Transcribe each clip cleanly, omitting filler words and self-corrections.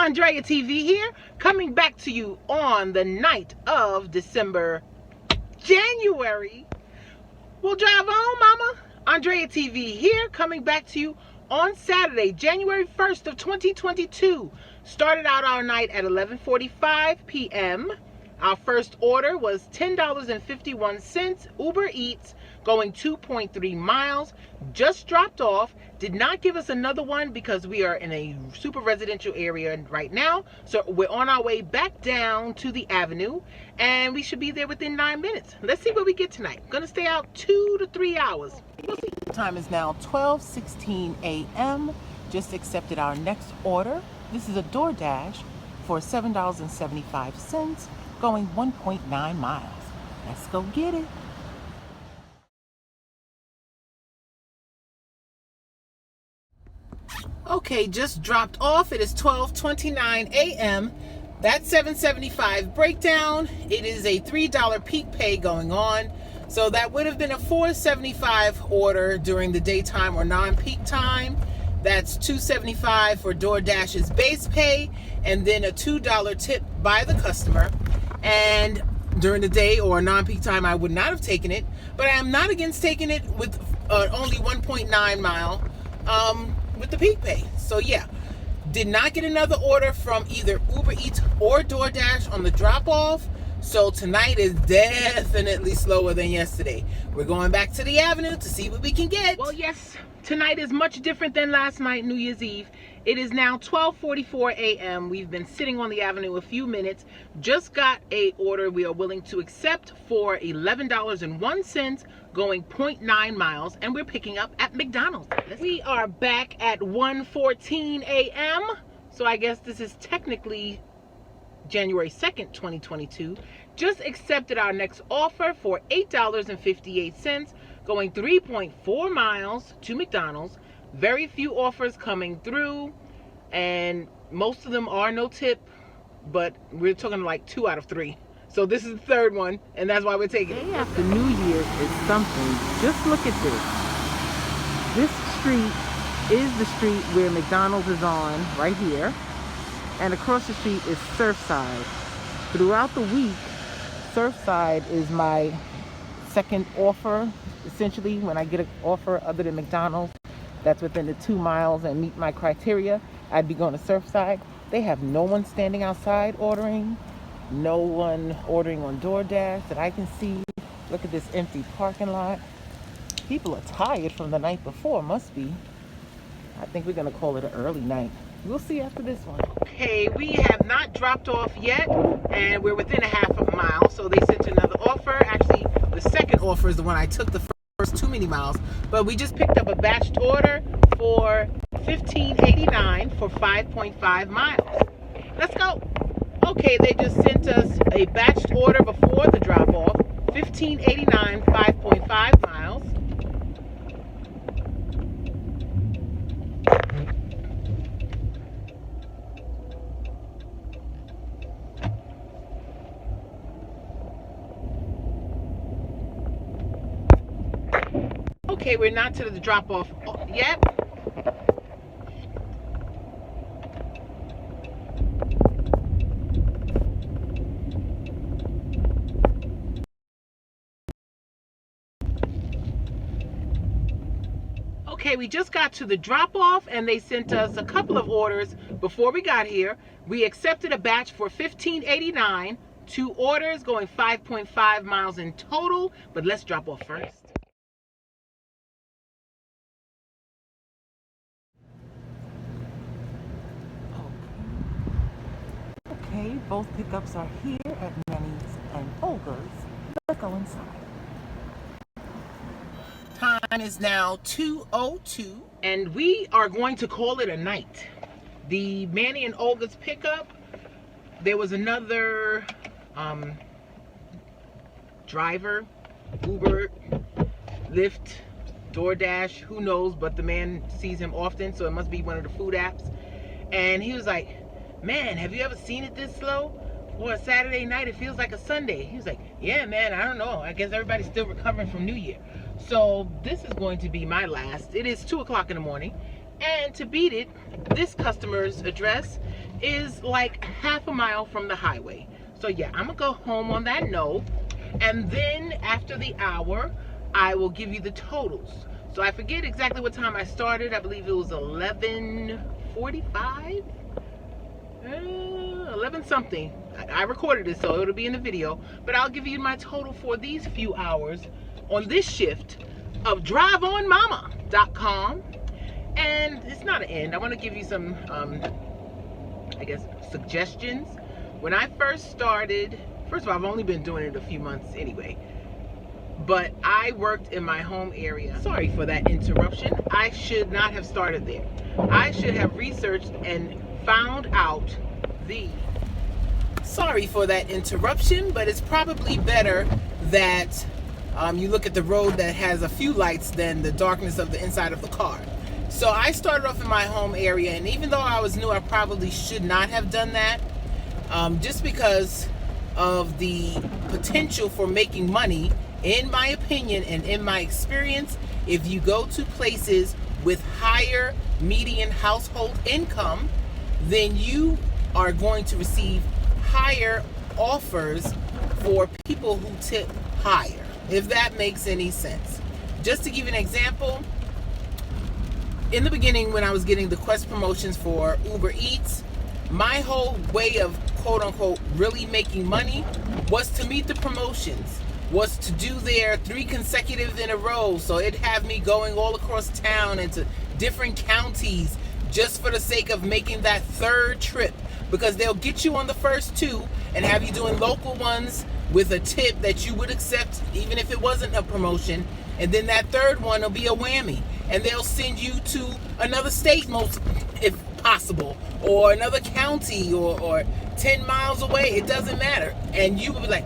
Andrea TV here, coming back to you on the night of January. We'll drive on, mama. Andrea TV here, coming back to you on Saturday, January 1st of 2022. Started out our night at 11:45 p.m. Our first order was $10.51, Uber Eats, going 2.3 miles. Just dropped off. Did not give us another one because we are in a super residential area right now. So we're on our way back down to the avenue, and we should be there within 9 minutes. Let's see what we get tonight. I'm gonna stay out 2 to 3 hours. We'll see. Time is now 12:16 a.m. Just accepted our next order. This is a DoorDash for $7.75, going 1.9 miles. Let's go get it. Okay, just dropped off. It is 12:29 a.m. That $7.75 breakdown. It is a $3 peak pay going on. So that would have been a $4.75 order during the daytime or non-peak time. That's $2.75 for DoorDash's base pay, and then a $2 tip by the customer. And during the day or non-peak time, I would not have taken it, but I am not against taking it with only 1.9 mile with the peak pay. So yeah, did not get another order from either Uber Eats or DoorDash on the drop-off. So tonight is definitely slower than yesterday. We're going back to the avenue to see what we can get. Well, yes, tonight is much different than last night, New Year's Eve. It is now 12:44 a.m. We've been sitting on the avenue a few minutes. Just got a order we are willing to accept for $11.01, going 0.9 miles, and we're picking up at McDonald's. We are back at 1:14 a.m. So I guess this is technically January 2nd, 2022. Just accepted our next offer for $8.58, going 3.4 miles to McDonald's. Very few offers coming through, and most of them are no tip, but we're talking like 2 out of 3. So this is the third one, and that's why we're taking it. Day after New Year's is something. Just look at this. This street is the street where McDonald's is on, right here. And across the street is Surfside. Throughout the week, Surfside is my second offer, essentially, when I get an offer other than McDonald's that's within the 2 miles and meet my criteria, I'd be going to Surfside. They have no one standing outside ordering, no one ordering on DoorDash that I can see. Look at this empty parking lot. People are tired from the night before, must be. I think we're gonna call it an early night. We'll see after this one. Okay, we have not dropped off yet, and we're within a half a mile, so they sent another offer. Actually, the second offer is the one I took, the first too many miles, but we just picked up a batched order for $15.89 for 5.5 miles. Let's go. Okay, they just sent us a batched order before the drop-off, $15.89, 5.5 miles. Okay, we're not to the drop-off yet. Okay, we just got to the drop-off, and they sent us a couple of orders before we got here. We accepted a batch for $15.89, 2 orders going 5.5 miles in total, but let's drop off first. Okay, both pickups are here at Manny's and Olga's. Let's go inside. Time is now 2:02, and we are going to call it a night. The Manny and Olga's pickup, there was another driver, Uber, Lyft, DoorDash, who knows, but the man sees him often, so it must be one of the food apps. And he was like, man, have you ever seen it this slow? For a Saturday night, it feels like a Sunday. He was like, yeah, man, I don't know. I guess everybody's still recovering from New Year. So this is going to be my last. It is 2 o'clock in the morning. And to beat it, this customer's address is like half a mile from the highway. So yeah, I'm gonna go home on that note, and then after the hour, I will give you the totals. So I forget exactly what time I started. I believe it was 11:45, 11 something. I recorded it, so it'll be in the video. But I'll give you my total for these few hours on this shift of DriveOnMama.com. And it's not an end. I want to give you some, I guess, suggestions. When I first started, first of all, I've only been doing it a few months anyway, but I worked in my home area. Sorry for that interruption. I should not have started there. I should have researched and found out the... Sorry for that interruption, but it's probably better that you look at the road that has a few lights than the darkness of the inside of the car. So I started off in my home area, and even though I was new, I probably should not have done that, just because of the potential for making money. In my opinion and in my experience, if you go to places with higher median household income, then you are going to receive higher offers for people who tip higher, if that makes any sense. Just to give you an example, in the beginning when I was getting the Quest promotions for Uber Eats, my whole way of quote-unquote really making money was to meet the promotions, was to do their 3 consecutive in a row. So it'd have me going all across town into different counties just for the sake of making that third trip, because they'll get you on the first 2 and have you doing local ones with a tip that you would accept even if it wasn't a promotion, and then that third one will be a whammy, and they'll send you to another state, most if possible, or another county, or 10 miles away. It doesn't matter, and you will be like,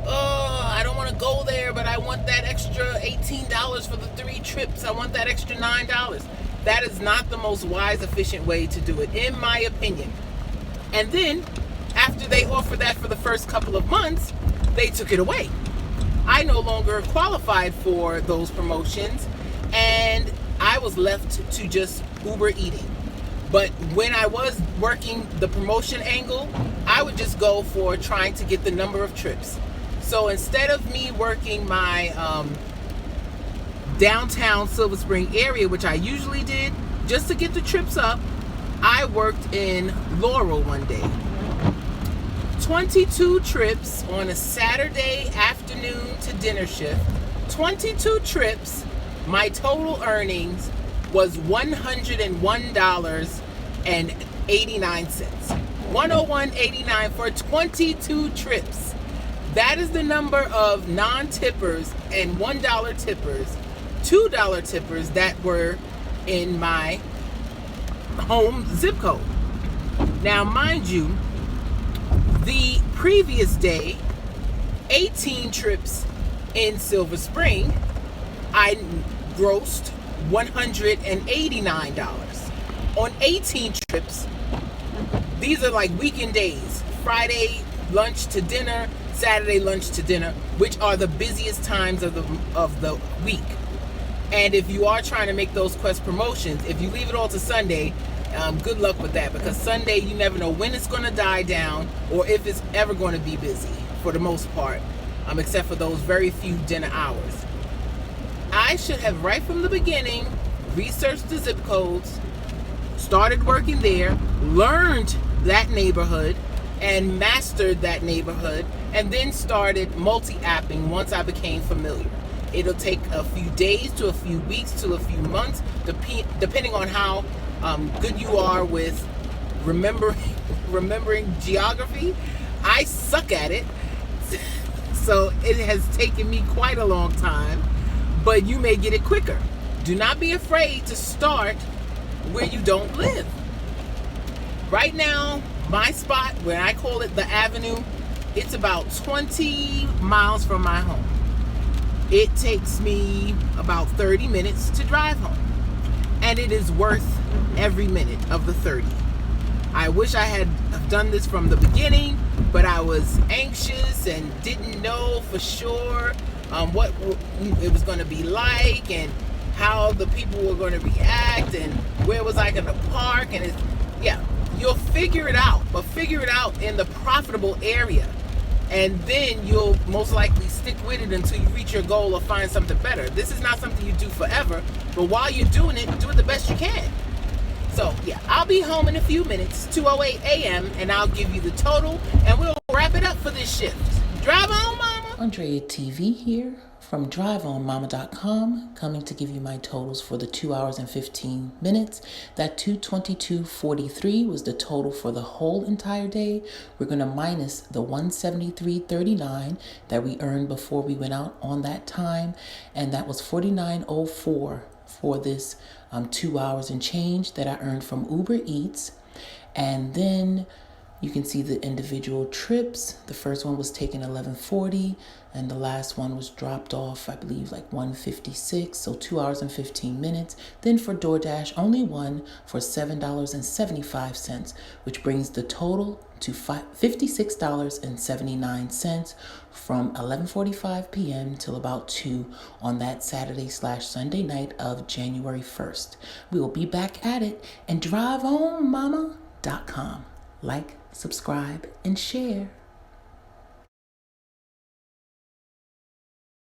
oh, I don't want to go there, but I want that extra $18 for the 3 trips. I want that extra $9. That is not the most wise, efficient way to do it, in my opinion. And then after they offered that for the first couple of months, they took it away. I no longer qualified for those promotions, and I was left to just Uber eating. But when I was working the promotion angle, I would just go for trying to get the number of trips. So instead of me working my downtown Silver Spring area, which I usually did, just to get the trips up, I worked in Laurel one day. 22 trips on a Saturday afternoon to dinner shift. 22 trips. My total earnings was $101.89. $101.89 for 22 trips. That is the number of non-tippers and $1 tippers, $2 tippers that were in my home zip code. Now, mind you, the previous day, 18 trips in Silver Spring, I grossed $189. On 18 trips, these are like weekend days, Friday lunch to dinner, Saturday lunch to dinner, which are the busiest times of the week. And if you are trying to make those Quest promotions, if you leave it all to Sunday, good luck with that, because Sunday you never know when it's going to die down or if it's ever going to be busy, for the most part, except for those very few dinner hours. I should have, right from the beginning, researched the zip codes, started working there, learned that neighborhood, and mastered that neighborhood, and then started multi-apping once I became familiar. It'll take a few days to a few weeks to a few months, depending on how good you are with remembering geography. I suck at it, so it has taken me quite a long time, but you may get it quicker. Do not be afraid to start where you don't live. Right now, my spot, where I call it the Avenue, it's about 20 miles from my home. It takes me about 30 minutes to drive home, and it is worth every minute of the 30. I wish I had done this from the beginning, but I was anxious and didn't know for sure what it was going to be like and how the people were going to react and where was I going to park, and yeah, you'll figure it out, but figure it out in the profitable area. And then you'll most likely stick with it until you reach your goal or find something better. This is not something you do forever, but while you're doing it, do it the best you can. So yeah, I'll be home in a few minutes, 2:08 a.m., and I'll give you the total, and we'll wrap it up for this shift. Drive on, mama. Andrea TV here from driveonmama.com, coming to give you my totals for the 2 hours and 15 minutes. That 222.43 was the total for the whole entire day. We're going to minus the 173.39 that we earned before we went out on that time, and that was 49.04 for this 2 hours and change that I earned from Uber Eats. And then you can see the individual trips. The first one was taken 11:40, and the last one was dropped off, I believe, like 1:56, so 2 hours and 15 minutes. Then for DoorDash, only one for $7.75, which brings the total to $56.79 from 11:45 p.m. till about 2 on that Saturday/Sunday night of January 1st. We will be back at it, and driveonmama.com. Like, subscribe, and share.